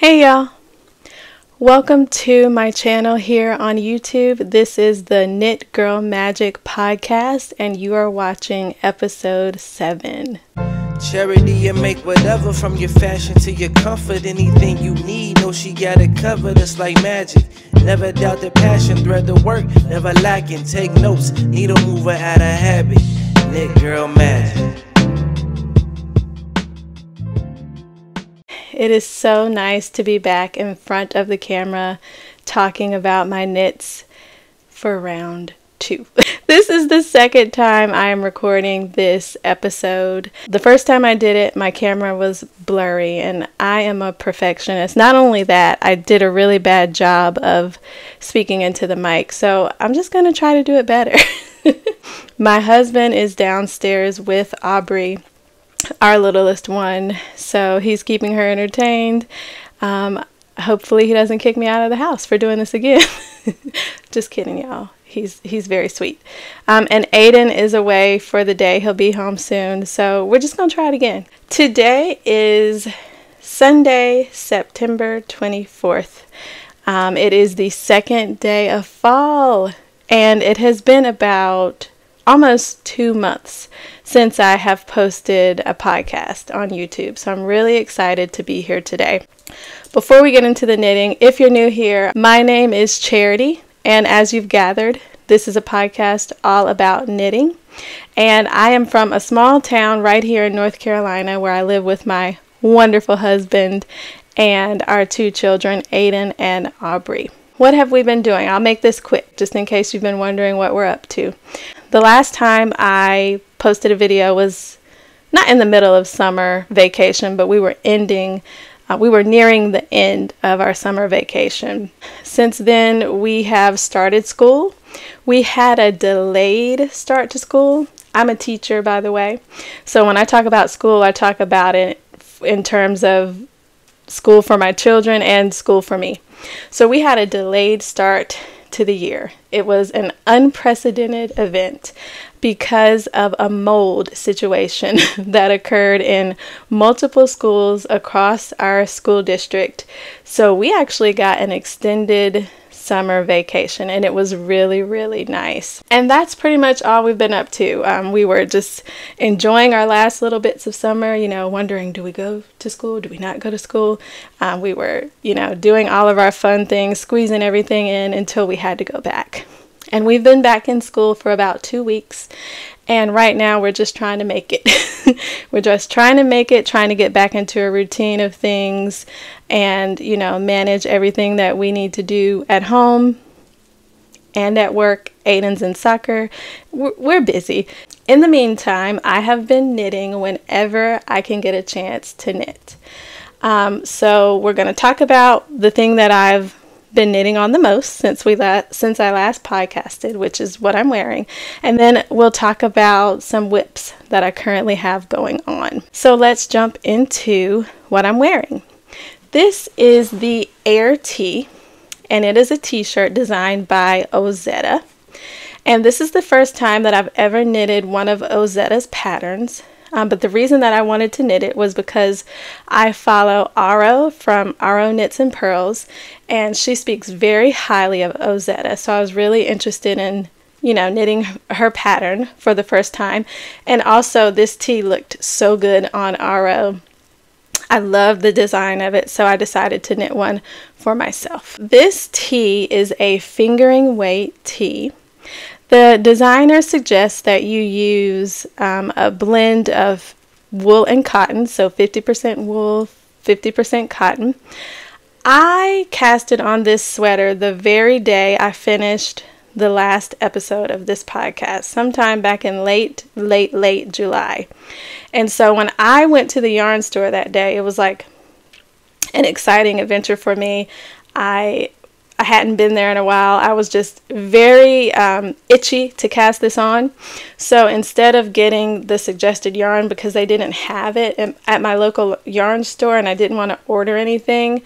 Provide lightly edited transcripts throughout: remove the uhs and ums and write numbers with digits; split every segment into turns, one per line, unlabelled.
Hey y'all, welcome to my channel here on YouTube. This is the Knit Girl Magic podcast and you are watching episode 7.
Charity and make whatever, from your fashion to your comfort. Anything you need, know she got it covered. It's like magic. Never doubt the passion, thread the work, never lacking. Take notes, needle mover out of habit. Knit Girl Magic.
It is so nice to be back in front of the camera talking about my knits for round 2. This is the second time I am recording this episode. The first time I did it, my camera was blurry and I am a perfectionist. Not only that, I did a really bad job of speaking into the mic, so I'm just going to try to do it better. My husband is downstairs with Aubrey, our littlest one, so he's keeping her entertained. Hopefully he doesn't kick me out of the house for doing this again. Just kidding, y'all. He's very sweet. And Aiden is away for the day. He'll be home soon, so we're just gonna try it again. Today is Sunday, September 24th. It is the second day of fall, and it has been about almost 2 months since I have posted a podcast on YouTube, so I'm really excited to be here today. Before we get into the knitting, if you're new here, my name is Charity, and as you've gathered, this is a podcast all about knitting, and I am from a small town right here in North Carolina where I live with my wonderful husband and our 2 children, Aiden and Aubrey. What have we been doing? I'll make this quick, just in case you've been wondering what we're up to. The last time I posted a video was not in the middle of summer vacation, but we were nearing the end of our summer vacation. Since then, we have started school. We had a delayed start to school. I'm a teacher, by the way. So when I talk about school, I talk about it in terms of school for my children and school for me. So we had a delayed start to the year. It was an unprecedented event because of a mold situation that occurred in multiple schools across our school district. So we actually got an extended summer vacation and it was really, really nice. And that's pretty much all we've been up to. We were just enjoying our last little bits of summer, wondering, do we go to school? Do we not go to school? We were, doing all of our fun things, squeezing everything in until we had to go back. And we've been back in school for about 2 weeks. And right now we're just trying to make it. We're just trying to make it, trying to get back into a routine of things and, manage everything that we need to do at home and at work. Aiden's in soccer. We're busy. In the meantime, I have been knitting whenever I can get a chance to knit. So we're going to talk about the thing that I've been knitting on the most since I last podcasted, which is what I'm wearing, and then we'll talk about some whips that I currently have going on. So let's jump into what I'm wearing. This is the Air Tee, and it is a t-shirt designed by Ozetta, and this is the first time that I've ever knitted one of Ozetta's patterns. But the reason that I wanted to knit it was because I follow Aro from Aro Knits and Pearls, and she speaks very highly of Ozetta. So I was really interested in, knitting her pattern for the first time. And also this tee looked so good on Aro. I love the design of it, so I decided to knit one for myself. This tee is a fingering weight tee. The designer suggests that you use a blend of wool and cotton, so 50% wool, 50% cotton. I casted on this sweater the very day I finished the last episode of this podcast, sometime back in late July. And so when I went to the yarn store that day, it was like an exciting adventure for me. I hadn't been there in a while. I was just very itchy to cast this on. So instead of getting the suggested yarn, because they didn't have it at my local yarn store and I didn't want to order anything,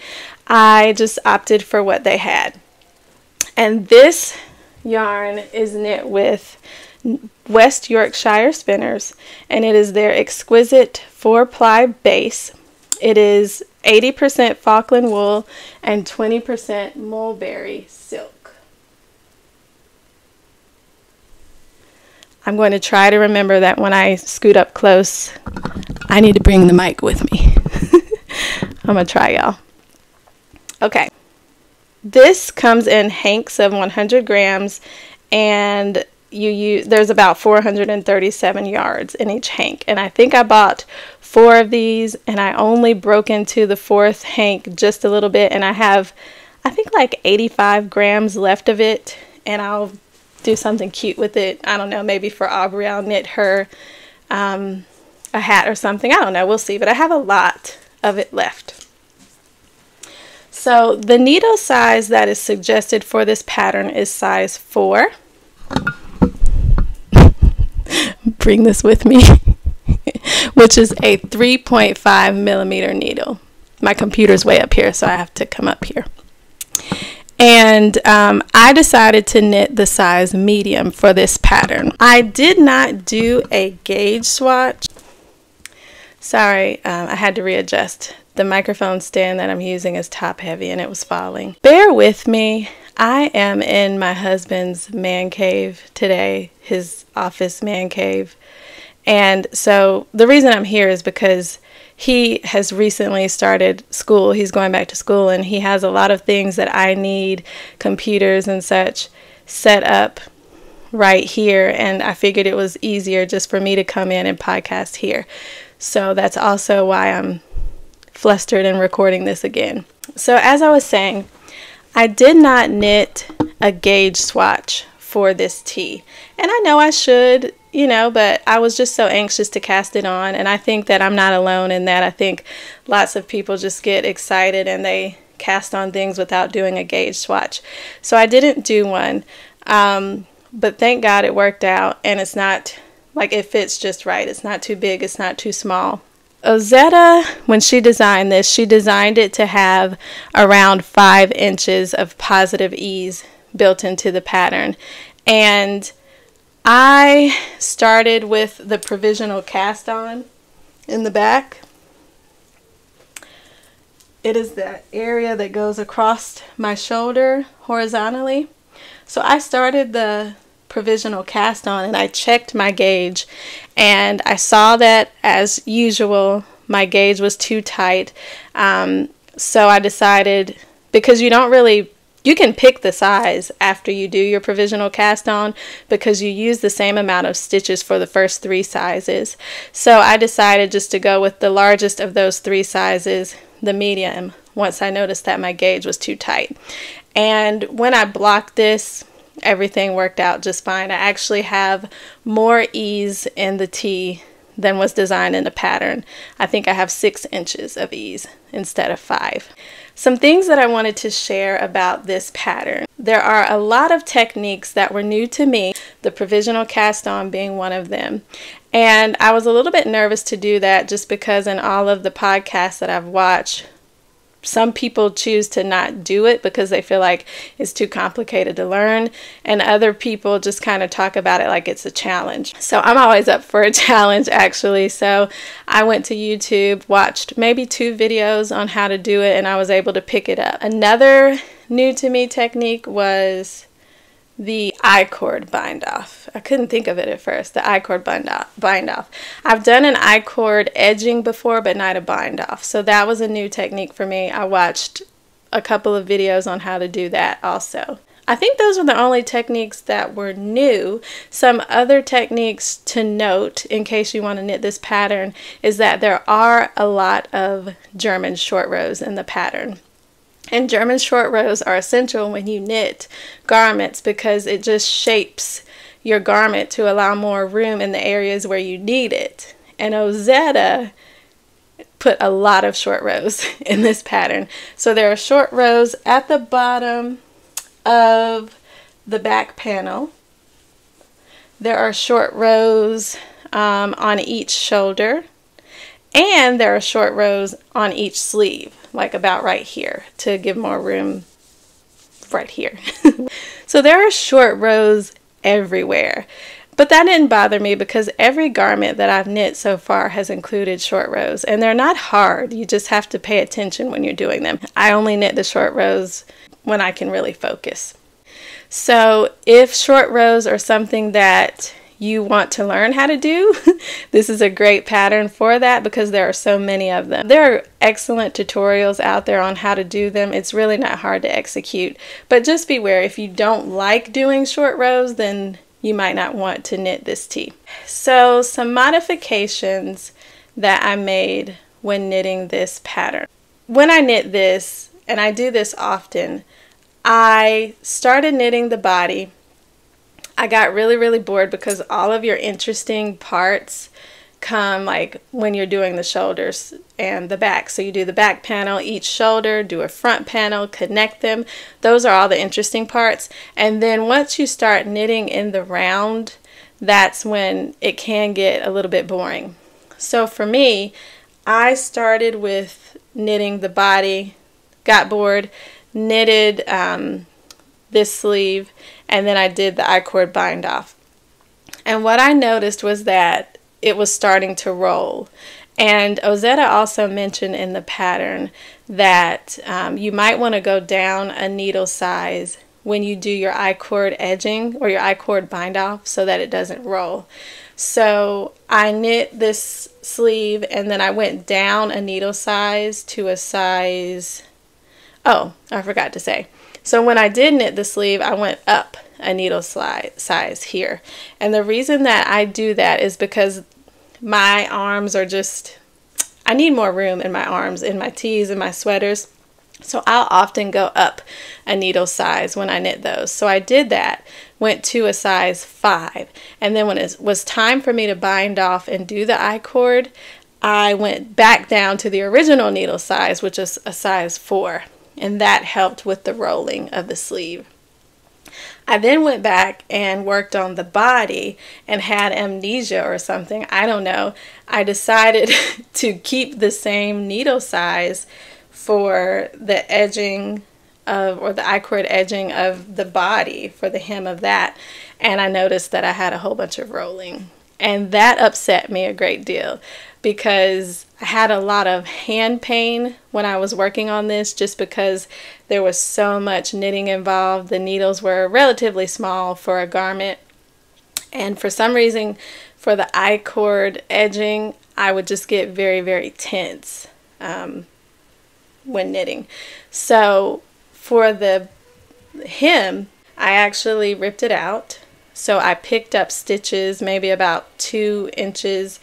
I just opted for what they had. And this yarn is knit with West Yorkshire Spinners, and it is their exquisite 4-ply base. It is 80% Falkland wool and 20% mulberry silk. I'm going to try to remember that when I scoot up close, I need to bring the mic with me. I'm going to try, y'all. Okay. This comes in hanks of 100 grams, and there's about 437 yards in each hank. And I think I bought 4 of these, and I only broke into the 4th hank just a little bit, and I have, I think, like 85 grams left of it, and I'll do something cute with it. I don't know, maybe for Aubrey I'll knit her a hat or something. I don't know, we'll see, but I have a lot of it left. So the needle size that is suggested for this pattern is size 4. Bring this with me. Which is a 3.5 millimeter needle. My computer's way up here, so I have to come up here. And I decided to knit the size medium for this pattern. I did not do a gauge swatch. Sorry, I had to readjust. The microphone stand that I'm using is top heavy and it was falling. Bear with me. I am in my husband's man cave today, his office man cave. And so the reason I'm here is because he has recently started school. He's going back to school, and he has a lot of things that I need, computers and such, set up right here. And I figured it was easier just for me to come in and podcast here. So that's also why I'm flustered and recording this again. So as I was saying, I did not knit a gauge swatch for this tee. And I know I should, you know, but I was just so anxious to cast it on, and I think that I'm not alone in that. I think lots of people just get excited and they cast on things without doing a gauge swatch. So I didn't do one, but thank God it worked out, and it's not, like, it fits just right. It's not too big, it's not too small. Ozetta, when she designed this, she designed it to have around 5 inches of positive ease built into the pattern. And I started with the provisional cast on in the back. It is that area that goes across my shoulder horizontally. So I started the provisional cast on and I checked my gauge, and I saw that, as usual, my gauge was too tight. So I decided, because you can pick the size after you do your provisional cast on, because you use the same amount of stitches for the first 3 sizes. So I decided just to go with the largest of those 3 sizes, the medium, once I noticed that my gauge was too tight. And when I blocked this, everything worked out just fine. I actually have more ease in the tee than was designed in the pattern. I think I have 6 inches of ease instead of 5. Some things that I wanted to share about this pattern. There are a lot of techniques that were new to me, the provisional cast on being one of them. And I was a little bit nervous to do that just because in all of the podcasts that I've watched, some people choose to not do it because they feel like it's too complicated to learn, and other people just kind of talk about it like it's a challenge. So I'm always up for a challenge, actually. So I went to YouTube, watched maybe 2 videos on how to do it, and I was able to pick it up. Another new to me technique was the I-cord bind off. I couldn't think of it at first, the I-cord bind off. I've done an I-cord edging before, but not a bind off. So that was a new technique for me. I watched a couple of videos on how to do that also. I think those were the only techniques that were new. Some other techniques to note in case you want to knit this pattern is that there are a lot of German short rows in the pattern. And German short rows are essential when you knit garments because it just shapes your garment to allow more room in the areas where you need it. And Ozetta put a lot of short rows in this pattern. So there are short rows at the bottom of the back panel. There are short rows on each shoulder. And there are short rows on each sleeve, like about right here, to give more room right here. So there are short rows everywhere. But that didn't bother me because every garment that I've knit so far has included short rows, and they're not hard. You just have to pay attention when you're doing them. I only knit the short rows when I can really focus. So if short rows are something that you want to learn how to do, this is a great pattern for that because there are so many of them. There are excellent tutorials out there on how to do them. It's really not hard to execute, but just beware, if you don't like doing short rows, then you might not want to knit this tee. So some modifications that I made when knitting this pattern. When I knit this, and I do this often, I started knitting the body. I got really bored because all of your interesting parts come like when you're doing the shoulders and the back. So you do the back panel, each shoulder, do a front panel, connect them. Those are all the interesting parts. And then once you start knitting in the round, that's when it can get a little bit boring. So for me, I started with knitting the body, got bored, knitted this sleeve, and then I did the I-cord bind off. And what I noticed was that it was starting to roll. And Ozetta also mentioned in the pattern that you might want to go down a needle size when you do your I-cord edging or your I-cord bind off so that it doesn't roll. So I knit this sleeve and then I went down a needle size to a size, oh, I forgot to say. So when I did knit the sleeve, I went up a needle size here. And the reason that I do that is because my arms are just, I need more room in my arms, in my tees and my sweaters. So I'll often go up a needle size when I knit those. So I did that, went to a size 5. And then when it was time for me to bind off and do the I-cord, I went back down to the original needle size, which is a size 4. And that helped with the rolling of the sleeve. I then went back and worked on the body and had amnesia or something. I don't know. I decided to keep the same needle size for the edging of, or the I-cord edging of the body for the hem of that. And I noticed that I had a whole bunch of rolling. And that upset me a great deal because I had a lot of hand pain when I was working on this just because there was so much knitting involved. The needles were relatively small for a garment. And for some reason, for the I-cord edging, I would just get very tense when knitting. So for the hem, I actually ripped it out. So I picked up stitches maybe about 2 inches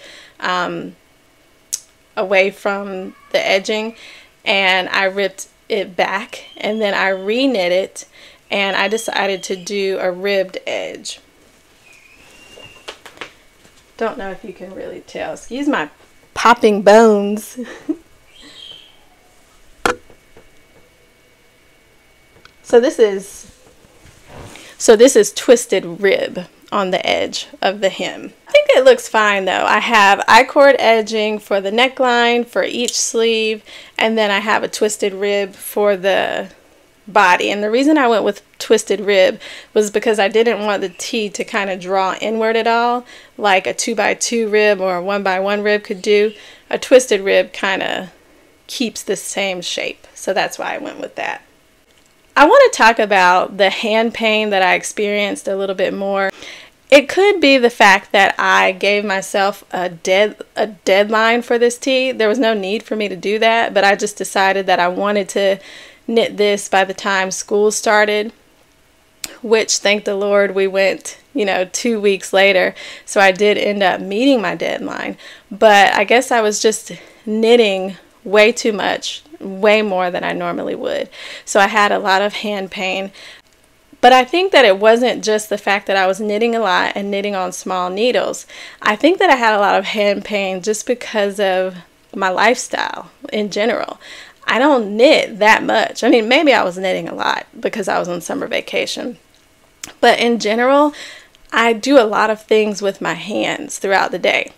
away from the edging, and I ripped it back, and then I re-knit it, and I decided to do a ribbed edge. Don't know if you can really tell. Excuse my popping bones. So this is twisted rib on the edge of the hem. I think it looks fine though. I have I-cord edging for the neckline for each sleeve, and then I have a twisted rib for the body. And the reason I went with twisted rib was because I didn't want the tee to kind of draw inward at all, like a 2x2 rib or a 1x1 rib could do. A twisted rib kind of keeps the same shape, so that's why I went with that. I want to talk about the hand pain that I experienced a little bit more. It could be the fact that I gave myself a deadline for this tee. There was no need for me to do that, but I just decided that I wanted to knit this by the time school started, which, thank the Lord, we went, 2 weeks later. So I did end up meeting my deadline, but I guess I was just knitting way too much, way more than I normally would. So I had a lot of hand pain. But I think that it wasn't just the fact that I was knitting a lot and knitting on small needles. I think that I had a lot of hand pain just because of my lifestyle in general. I don't knit that much. I mean, maybe I was knitting a lot because I was on summer vacation. But in general, I do a lot of things with my hands throughout the day.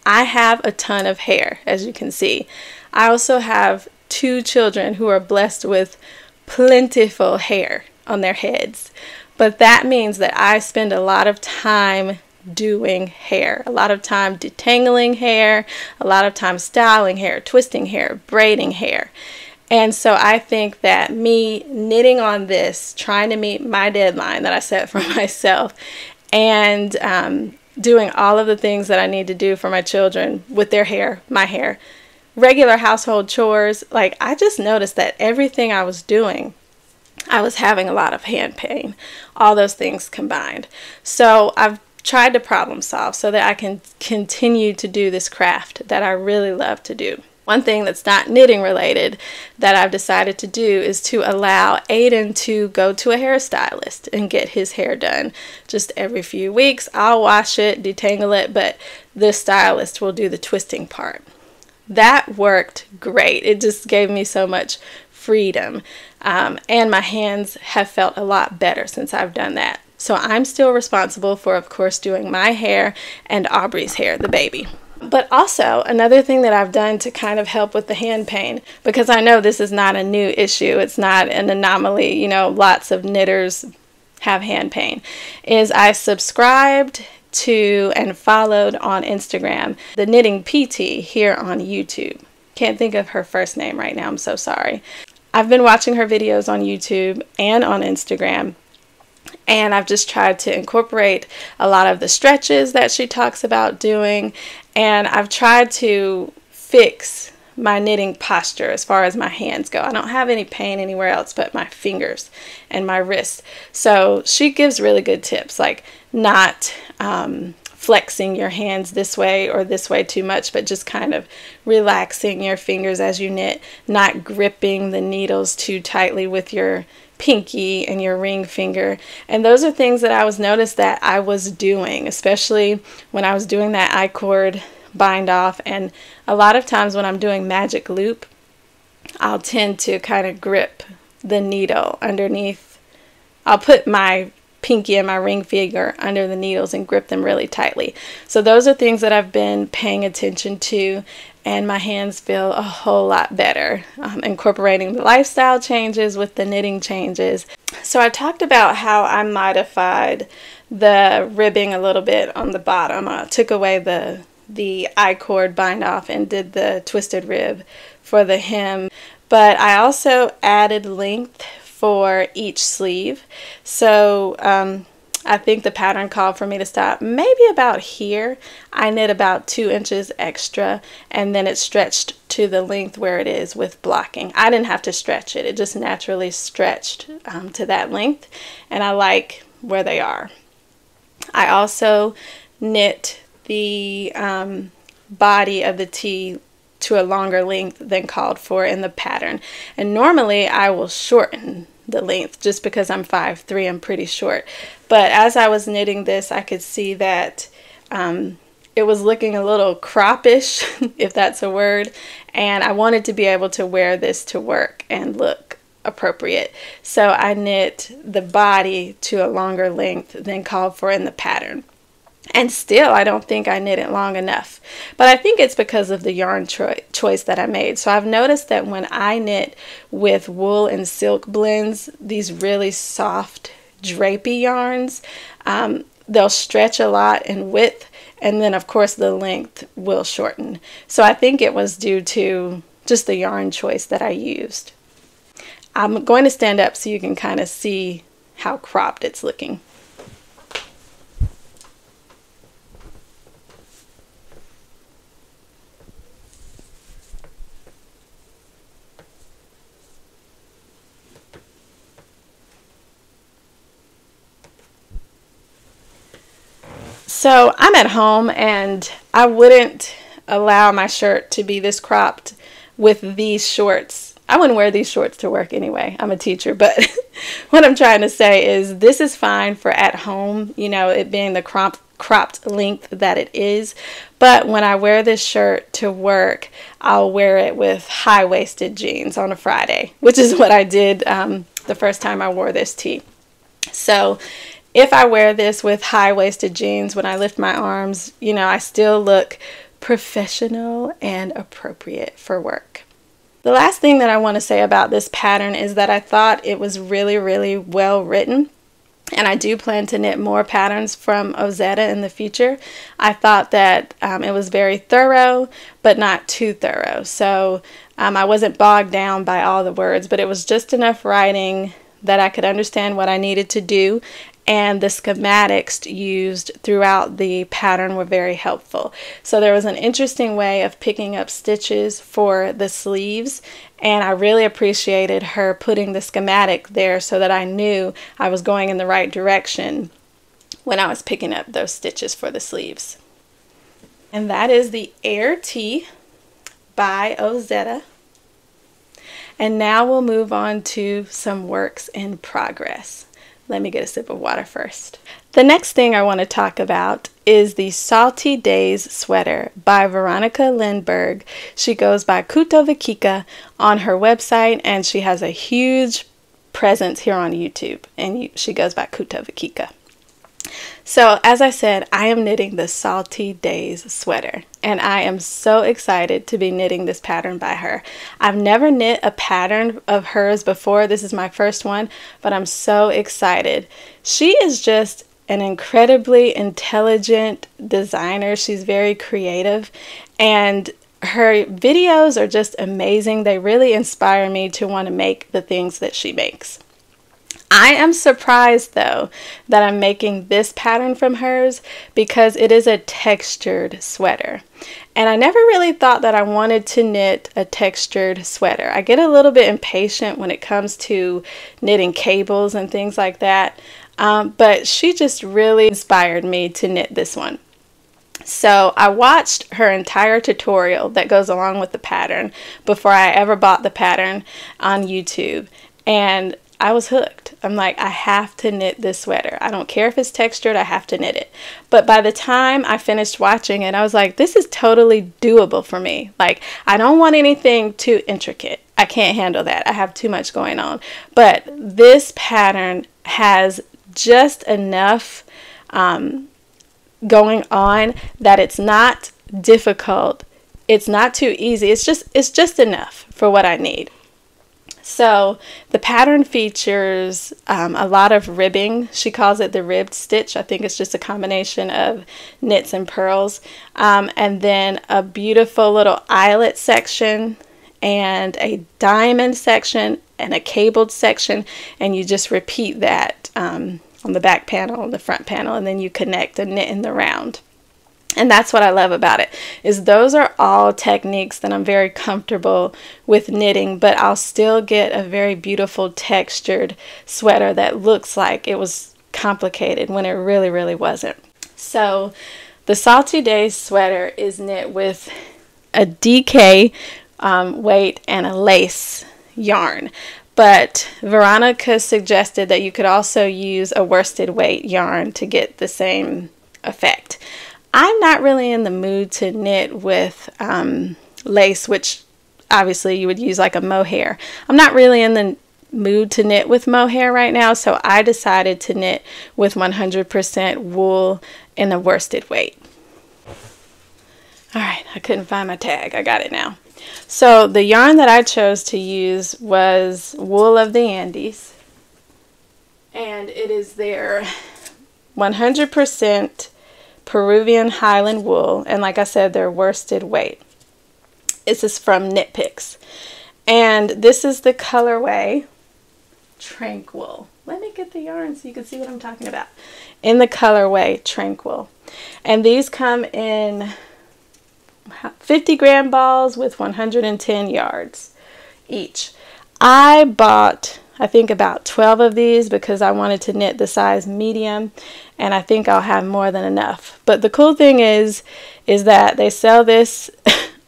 I have a ton of hair, as you can see. I also have 2 children who are blessed with plentiful hair on their heads. But that means that I spend a lot of time doing hair. A lot of time detangling hair, a lot of time styling hair, twisting hair, braiding hair. And so I think that me knitting on this, trying to meet my deadline that I set for myself, and doing all of the things that I need to do for my children with their hair, my hair, regular household chores, like I just noticed that everything I was doing, I was having a lot of hand pain, all those things combined. So I've tried to problem solve so that I can continue to do this craft that I really love to do. One thing that's not knitting related that I've decided to do is to allow Aiden to go to a hairstylist and get his hair done. Just every few weeks, I'll wash it, detangle it, but the stylist will do the twisting part. That worked great. It just gave me so much freedom. And my hands have felt a lot better since I've done that. So I'm still responsible for, of course, doing my hair and Aubrey's hair, the baby. But also, another thing that I've done to kind of help with the hand pain, because I know this is not a new issue, it's not an anomaly, you know, lots of knitters have hand pain, is I subscribed to and followed on Instagram the Knitting PT here on YouTube. Can't think of her first name right now, I'm so sorry. I've been watching her videos on YouTube and on Instagram, and I've just tried to incorporate a lot of the stretches that she talks about doing, and I've tried to fix my knitting posture as far as my hands go. I don't have any pain anywhere else but my fingers and my wrists. So she gives really good tips, like not flexing your hands this way or this way too much, but just kind of relaxing your fingers as you knit, not gripping the needles too tightly with your pinky and your ring finger. And those are things that I was noticed that I was doing, especially when I was doing that I-cord bind off. And a lot of times when I'm doing magic loop, I'll tend to kind of grip the needle underneath. I'll put my pinky and my ring finger under the needles and grip them really tightly. So those are things that I've been paying attention to, and my hands feel a whole lot better, incorporating the lifestyle changes with the knitting changes. So I talked about how I modified the ribbing a little bit on the bottom. I took away the I-cord bind off and did the twisted rib for the hem, but I also added length for each sleeve. So I think the pattern called for me to stop maybe about here. I knit about 2 inches extra, and then it stretched to the length where it is with blocking. I didn't have to stretch it. It just naturally stretched to that length, and I like where they are. I also knit the body of the tee to a longer length than called for in the pattern. And normally I will shorten the length just because I'm 5'3", I'm pretty short. But as I was knitting this, I could see that it was looking a little croppish, if that's a word, and I wanted to be able to wear this to work and look appropriate. So I knit the body to a longer length than called for in the pattern. And still, I don't think I knit it long enough. But I think it's because of the yarn choice that I made. So I've noticed that when I knit with wool and silk blends, these really soft drapey yarns, they'll stretch a lot in width, and then of course the length will shorten. So I think it was due to just the yarn choice that I used. I'm going to stand up so you can kind of see how cropped it's looking. So I'm at home, and I wouldn't allow my shirt to be this cropped with these shorts. I wouldn't wear these shorts to work anyway. I'm a teacher, but what I'm trying to say is this is fine for at home, you know, it being the cropped length that it is. But when I wear this shirt to work, I'll wear it with high-waisted jeans on a Friday, which is what I did the first time I wore this tee. So if I wear this with high-waisted jeans, when I lift my arms, you know, I still look professional and appropriate for work. The last thing that I want to say about this pattern is that I thought it was really, really well written. and I do plan to knit more patterns from Ozetta in the future. I thought that it was very thorough, but not too thorough. So I wasn't bogged down by all the words, but it was just enough writing that I could understand what I needed to do, and the schematics used throughout the pattern were very helpful. So there was an interesting way of picking up stitches for the sleeves, and I really appreciated her putting the schematic there so that I knew I was going in the right direction when I was picking up those stitches for the sleeves. And that is the Air Tee by Ozetta. And now we'll move on to some works in progress. Let me get a sip of water first. The next thing I want to talk about is the Salty Days sweater by Veronika Lindberg. She goes by Veronika on her website, and she has a huge presence here on YouTube, and she goes by Veronika. So as I said, I am knitting the Salty Days sweater, and I am so excited to be knitting this pattern by her. I've never knit a pattern of hers before. This is my first one, but I'm so excited. She is just an incredibly intelligent designer. She's very creative, and her videos are just amazing. They really inspire me to want to make the things that she makes. I am surprised though that I'm making this pattern from hers because it is a textured sweater. And I never really thought that I wanted to knit a textured sweater. I get a little bit impatient when it comes to knitting cables and things like that. But she just really inspired me to knit this one. So I watched her entire tutorial that goes along with the pattern before I ever bought the pattern on YouTube. And I was hooked. I'm like, I have to knit this sweater. I don't care if it's textured, I have to knit it. But by the time I finished watching it, I was like, this is totally doable for me. Like, I don't want anything too intricate. I can't handle that. I have too much going on. But this pattern has just enough going on that it's not difficult. It's not too easy. It's just enough for what I need. So the pattern features a lot of ribbing. She calls it the ribbed stitch. I think it's just a combination of knits and purls. And then a beautiful little eyelet section and a diamond section and a cabled section. And you just repeat that on the back panel, on the front panel, and then you connect and knit in the round. And that's what I love about it, is those are all techniques that I'm very comfortable with knitting, but I'll still get a very beautiful textured sweater that looks like it was complicated when it really, really wasn't. So the Salty Days sweater is knit with a DK weight and a lace yarn. But Veronika suggested that you could also use a worsted weight yarn to get the same effect. I'm not really in the mood to knit with lace, which obviously you would use like a mohair. I'm not really in the mood to knit with mohair right now, so I decided to knit with 100% wool in a worsted weight. Alright, I couldn't find my tag. I got it now. So the yarn that I chose to use was Wool of the Andes, and it is their 100% Peruvian Highland wool, and like I said, they're worsted weight. This is from Knit Picks, and this is the colorway Tranquil. Let me get the yarn so you can see what I'm talking about. In the colorway Tranquil, and these come in 50-gram balls with 110 yards each. I bought, I think, about 12 of these because I wanted to knit the size medium, and I think I'll have more than enough. But the cool thing is that they sell this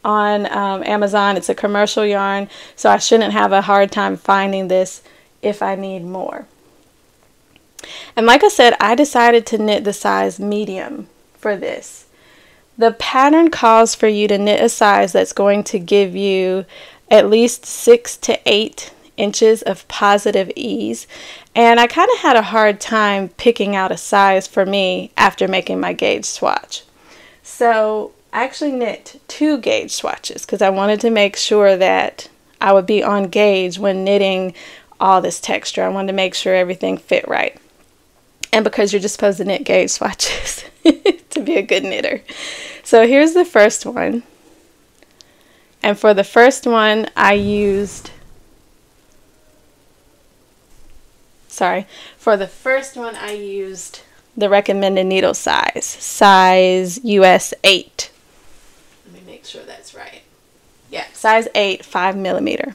on Amazon. It's a commercial yarn, so I shouldn't have a hard time finding this if I need more. And like I said, I decided to knit the size medium for this. The pattern calls for you to knit a size that's going to give you at least 6 to 8 inches of positive ease, and I kind of had a hard time picking out a size for me after making my gauge swatch. So I actually knit 2 gauge swatches because I wanted to make sure that I would be on gauge when knitting all this texture. I wanted to make sure everything fit right. and because you're just supposed to knit gauge swatches to be a good knitter. So here's the first one. And for the first one, I used, the recommended needle size US 8. Let me make sure that's right. Yeah, size 8, 5mm.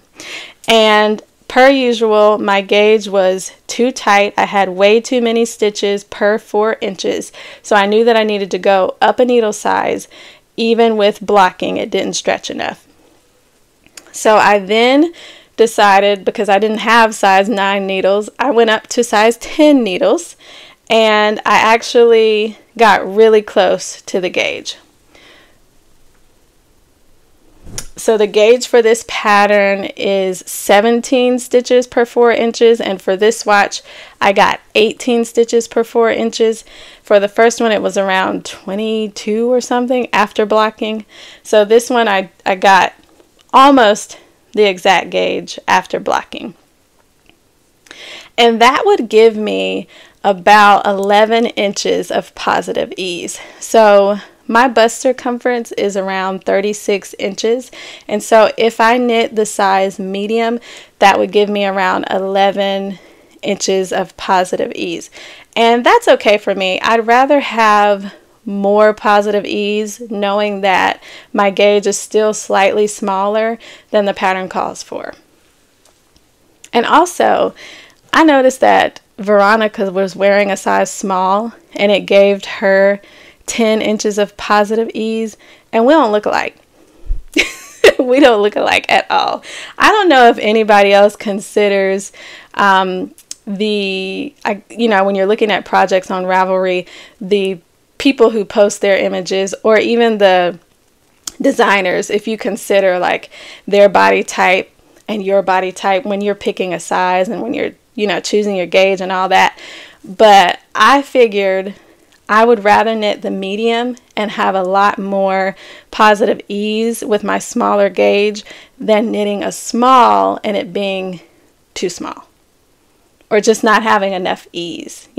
And per usual, my gauge was too tight. I had way too many stitches per 4 inches. So I knew that I needed to go up a needle size. Even with blocking, it didn't stretch enough. So I then decided, because I didn't have size 9 needles, I went up to size 10 needles, and I actually got really close to the gauge. So the gauge for this pattern is 17 stitches per 4 inches, and for this swatch I got 18 stitches per 4 inches. For the first one it was around 22 or something after blocking. So this one I got almost the exact gauge after blocking. And that would give me about 11 inches of positive ease. So my bust circumference is around 36 inches. And so if I knit the size medium, that would give me around 11 inches of positive ease. And that's okay for me. I'd rather have more positive ease knowing that my gauge is still slightly smaller than the pattern calls for. And also, I noticed that Veronika was wearing a size small and it gave her 10 inches of positive ease, and we don't look alike. We don't look alike at all. I don't know if anybody else considers when you're looking at projects on Ravelry, the people who post their images, or even the designers, if you consider like their body type and your body type when you're picking a size and when you're choosing your gauge and all that. But I figured I would rather knit the medium and have a lot more positive ease with my smaller gauge than knitting a small and it being too small, or just not having enough ease,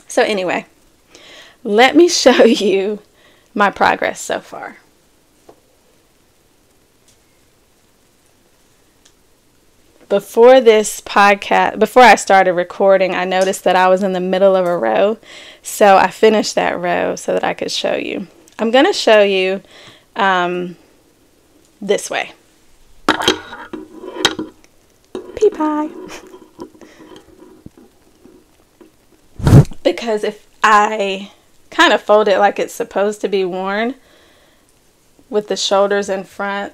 So anyway, let me show you my progress so far. Before this podcast, before I started recording, I noticed that I was in the middle of a row. So I finished that row so that I could show you. I'm going to show you this way. Pea pie. Because if I kind of fold it like it's supposed to be worn with the shoulders in front,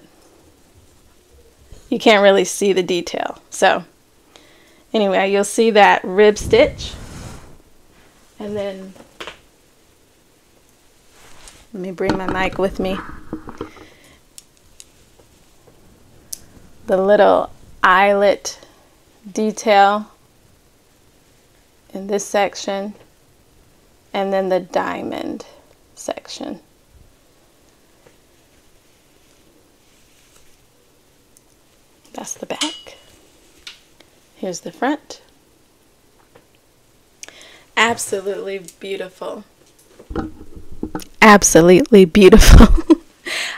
you can't really see the detail. So anyway, you'll see that rib stitch, and then let me bring my mic with me. The little eyelet detail in this section, and then the diamond section. That's the back. Here's the front. Absolutely beautiful. Absolutely beautiful.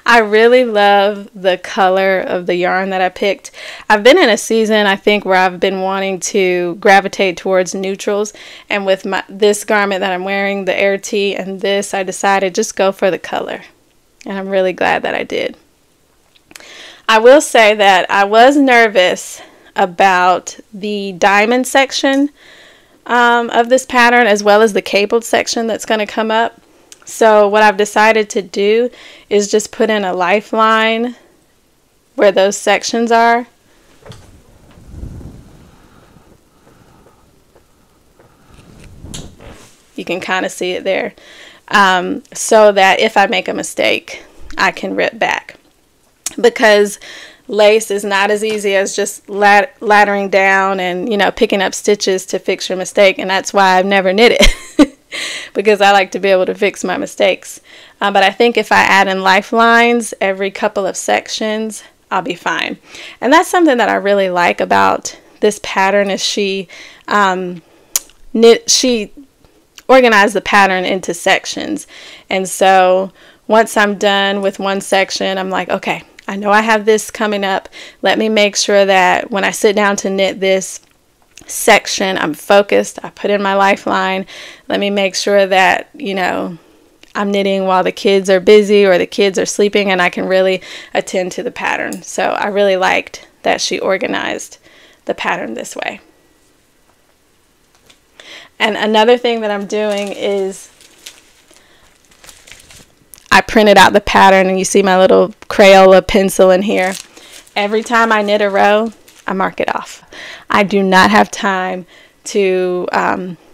I really love the color of the yarn that I picked. I've been in a season, I think, where I've been wanting to gravitate towards neutrals, and with this garment that I'm wearing, the Air Tee, and this, I decided just go for the color, and I'm really glad that I did. I will say that I was nervous about the diamond section of this pattern, as well as the cabled section that's going to come up. So what I've decided to do is just put in a lifeline where those sections are. You can kind of see it there. So that if I make a mistake, I can rip back. Because lace is not as easy as just laddering down and, picking up stitches to fix your mistake. And that's why I've never knit it. Because I like to be able to fix my mistakes. But I think if I add in lifelines every couple of sections, I'll be fine. And that's something that I really like about this pattern, is she she organized the pattern into sections. And so once I'm done with one section, I'm like, okay, I know I have this coming up. Let me make sure that when I sit down to knit this section, I'm focused. I put in my lifeline. Let me make sure that, you know, I'm knitting while the kids are busy or the kids are sleeping, and I can really attend to the pattern. So I really liked that she organized the pattern this way. And another thing that I'm doing is I printed out the pattern, and you see my little Crayola pencil in here. Every time I knit a row, I mark it off. I do not have time to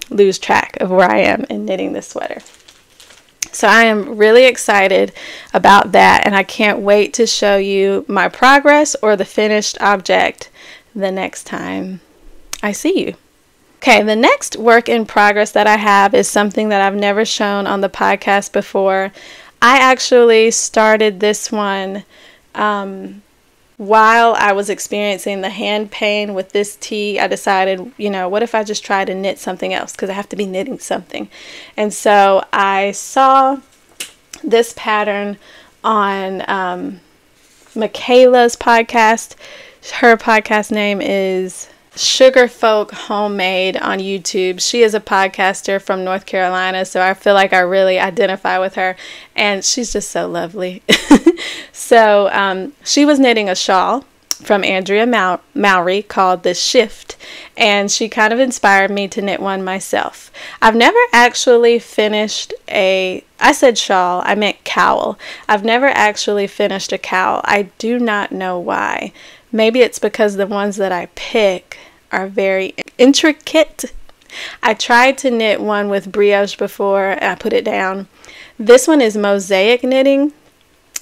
lose track of where I am in knitting this sweater. So I am really excited about that, and I can't wait to show you my progress or the finished object the next time I see you. Okay, the next work in progress that I have is something that I've never shown on the podcast before. I actually started this one while I was experiencing the hand pain with this tee. I decided, you know, what if I just try to knit something else, because I have to be knitting something. And so I saw this pattern on Michaela's podcast. Her podcast name is Sugar Folk Homemade on YouTube. She is a podcaster from North Carolina, so I feel like I really identify with her, and she's just so lovely. So she was knitting a shawl from Andrea Mowry called The Shift, and she kind of inspired me to knit one myself. I've never actually finished I said shawl, I meant cowl. I've never actually finished a cowl. I do not know why. Maybe it's because the ones that I pick are very intricate. I tried to knit one with brioche before, and I put it down. This one is mosaic knitting,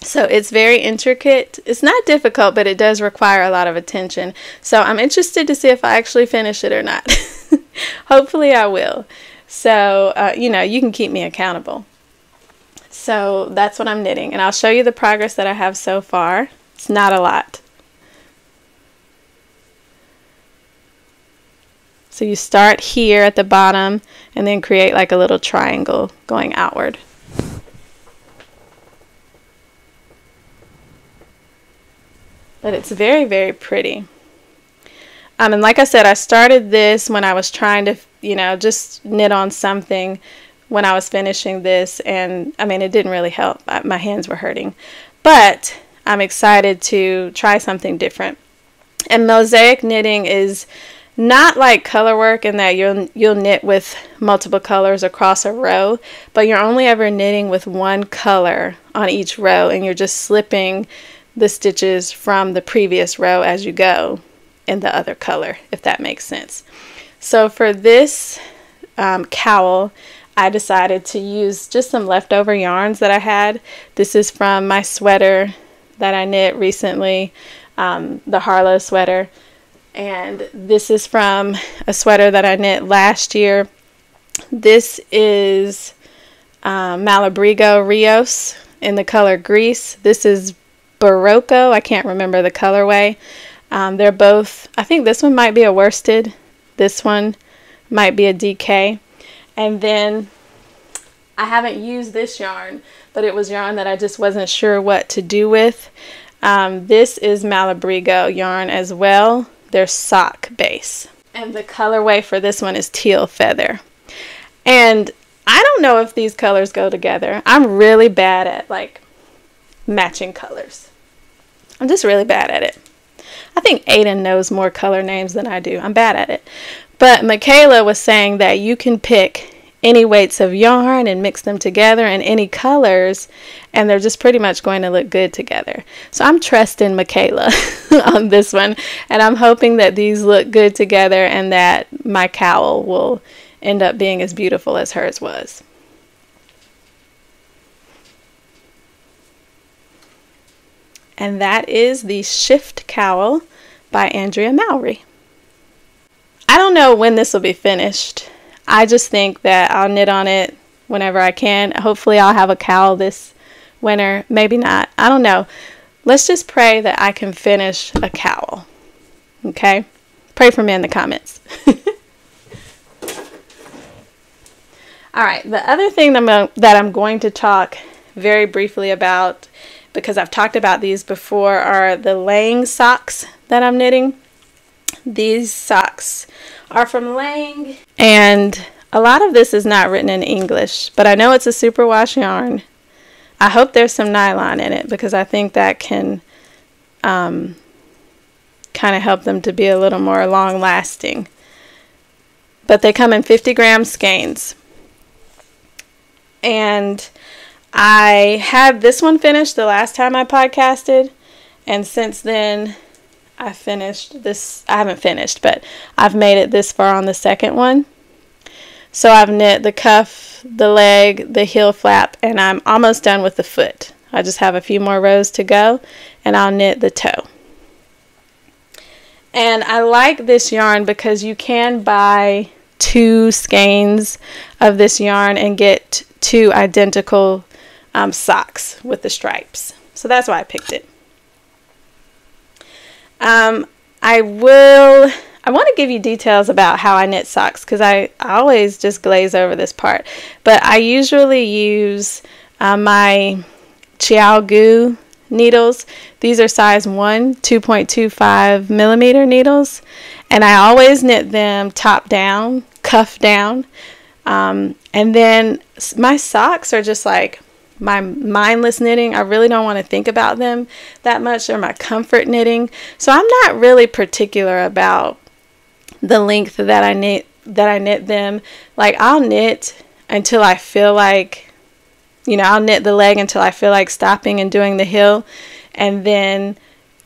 so it's very intricate. It's not difficult, but it does require a lot of attention. So I'm interested to see if I actually finish it or not. Hopefully I will. So, you know, you can keep me accountable. So that's what I'm knitting, and I'll show you the progress that I have so far. It's not a lot. So you start here at the bottom and then create like a little triangle going outward. But it's very, very pretty. And like I said, I started this when I was trying to, you know, just knit on something when I was finishing this. And I mean, it didn't really help. My hands were hurting. But I'm excited to try something different. And mosaic knitting is not like color work in that you'll knit with multiple colors across a row, but you're only ever knitting with one color on each row, and you're just slipping the stitches from the previous row as you go in the other color, if that makes sense. So for this cowl, I decided to use just some leftover yarns that I had. This is from my sweater that I knit recently, the Harlow sweater. And this is from a sweater that I knit last year. This is Malabrigo Rios in the color Grease. This is Barocco. I can't remember the colorway. They're both, I think this one might be a worsted. This one might be a DK. And then I haven't used this yarn, but it was yarn that I just wasn't sure what to do with. This is Malabrigo yarn as well. Their sock base, and the colorway for this one is Teal Feather. And I don't know if these colors go together. I'm really bad at like matching colors. I'm just really bad at it. I think Aiden knows more color names than I do. I'm bad at it. But Michaela was saying that you can pick any weights of yarn and mix them together in any colors, and they're just pretty much going to look good together. So I'm trusting Michaela on this one, and I'm hoping that these look good together and that my cowl will end up being as beautiful as hers was. And that is the Shift Cowl by Andrea Mowry. I don't know when this will be finished. I just think that I'll knit on it whenever I can. Hopefully I'll have a cowl this winter. Maybe not. I don't know. Let's just pray that I can finish a cowl. Okay? Pray for me in the comments. All right, the other thing that I'm going to talk very briefly about, because I've talked about these before, are the Lang socks that I'm knitting. These socks are from Lang, and a lot of this is not written in English, but I know it's a superwash yarn. I hope there's some nylon in it, because I think that can kind of help them to be a little more long lasting. But they come in 50-gram skeins. And I had this one finished the last time I podcasted, and since then I finished this. I haven't finished, but I've made it this far on the second one. So I've knit the cuff, the leg, the heel flap, and I'm almost done with the foot. I just have a few more rows to go, and I'll knit the toe. And I like this yarn because you can buy 2 skeins of this yarn and get 2 identical socks with the stripes. So that's why I picked it. I want to give you details about how I knit socks, because I always just glaze over this part. But I usually use my Chiao needles. These are size 1, 2.25 millimeter needles. And I always knit them top down, cuff down. And then my socks are just like my mindless knitting. I really don't want to think about them that much. They're my comfort knitting. So I'm not really particular about the length that I knit them. Like, I'll knit until I feel like, I'll knit the leg until I feel like stopping and doing the heel. And then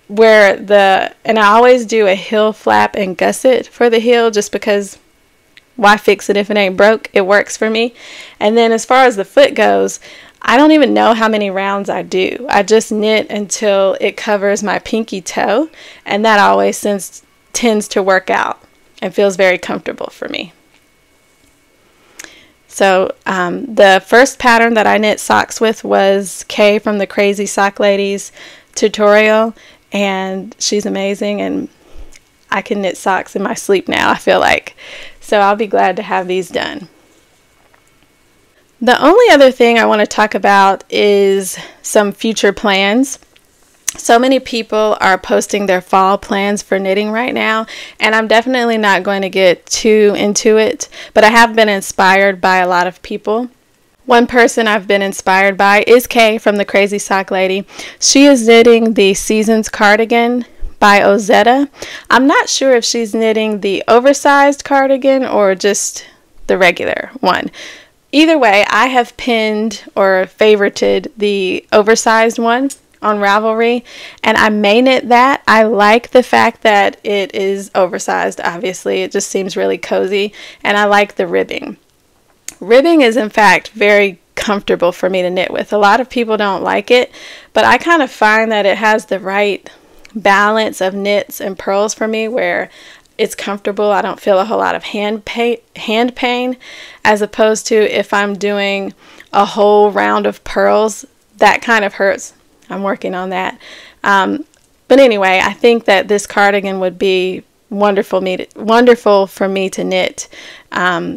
and I always do a heel flap and gusset for the heel, just because why fix it if it ain't broke? It works for me. And then as far as the foot goes, I don't even know how many rounds I do. I just knit until it covers my pinky toe, and that always tends to work out and feels very comfortable for me. So the first pattern that I knit socks with was Kay from the Crazy Sock Ladies tutorial, and she's amazing, and I can knit socks in my sleep now, I feel like. So I'll be glad to have these done. The only other thing I want to talk about is some future plans. So many people are posting their fall plans for knitting right now, and I'm definitely not going to get too into it, but I have been inspired by a lot of people. One person I've been inspired by is Kay from the Crazy Sock Lady. She is knitting the Seasons cardigan by Ozetta. I'm not sure if she's knitting the oversized cardigan or just the regular one. Either way, I have pinned or favorited the oversized one on Ravelry, and I may knit that. I like the fact that it is oversized, obviously. It just seems really cozy, and I like the ribbing. Ribbing is, in fact, very comfortable for me to knit with. A lot of people don't like it, but I kind of find that it has the right balance of knits and purls for me, where it's comfortable. I don't feel a whole lot of hand pain, as opposed to if I'm doing a whole round of purls, that kind of hurts. I'm working on that. But anyway, I think that this cardigan would be wonderful for me to knit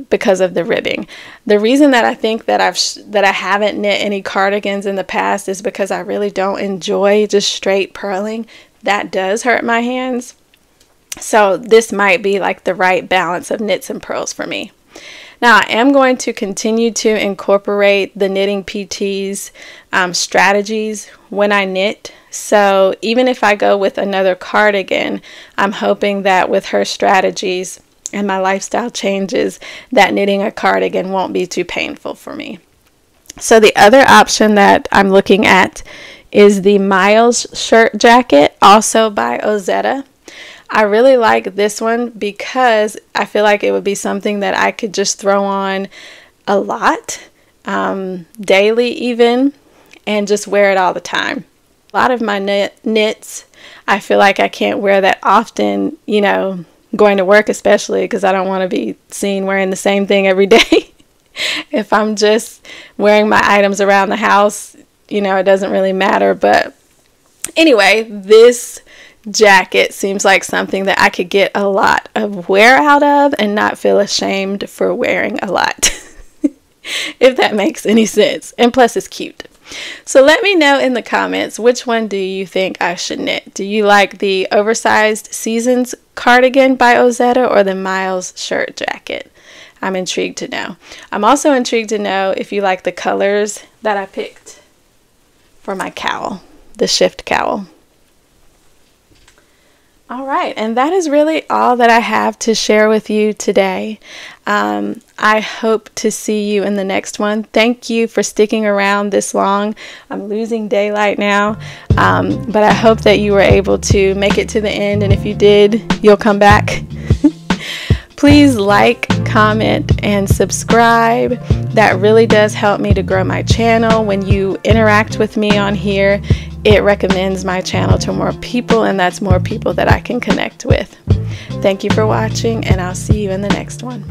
because of the ribbing. The reason that I think that I haven't knit any cardigans in the past is because I really don't enjoy just straight purling. That does hurt my hands. So this might be like the right balance of knits and purls for me. Now, I am going to continue to incorporate the Knitting PT's strategies when I knit. So even if I go with another cardigan, I'm hoping that with her strategies and my lifestyle changes, that knitting a cardigan won't be too painful for me. So the other option that I'm looking at is the Miles shirt jacket, also by Ozetta. I really like this one because I feel like it would be something that I could just throw on a lot, daily even, and just wear it all the time. A lot of my knits, I feel like I can't wear that often, going to work especially, because I don't want to be seen wearing the same thing every day. If I'm just wearing my items around the house, it doesn't really matter. But anyway, this jacket seems like something that I could get a lot of wear out of and not feel ashamed for wearing a lot. if that makes any sense. And plus it's cute. So let me know in the comments, which one do you think I should knit? Do you like the oversized Seasons cardigan by Ozetta or the Miles shirt jacket? I'm intrigued to know. I'm also intrigued to know if you like the colors that I picked for my cowl, the shift cowl. All right, and that is really all that I have to share with you today. I hope to see you in the next one. Thank you for sticking around this long. I'm losing daylight now, but I hope that you were able to make it to the end, and if you did, you'll come back. Please like, comment, and subscribe. That really does help me to grow my channel. When you interact with me on here, it recommends my channel to more people, and that's more people that I can connect with. Thank you for watching, and I'll see you in the next one.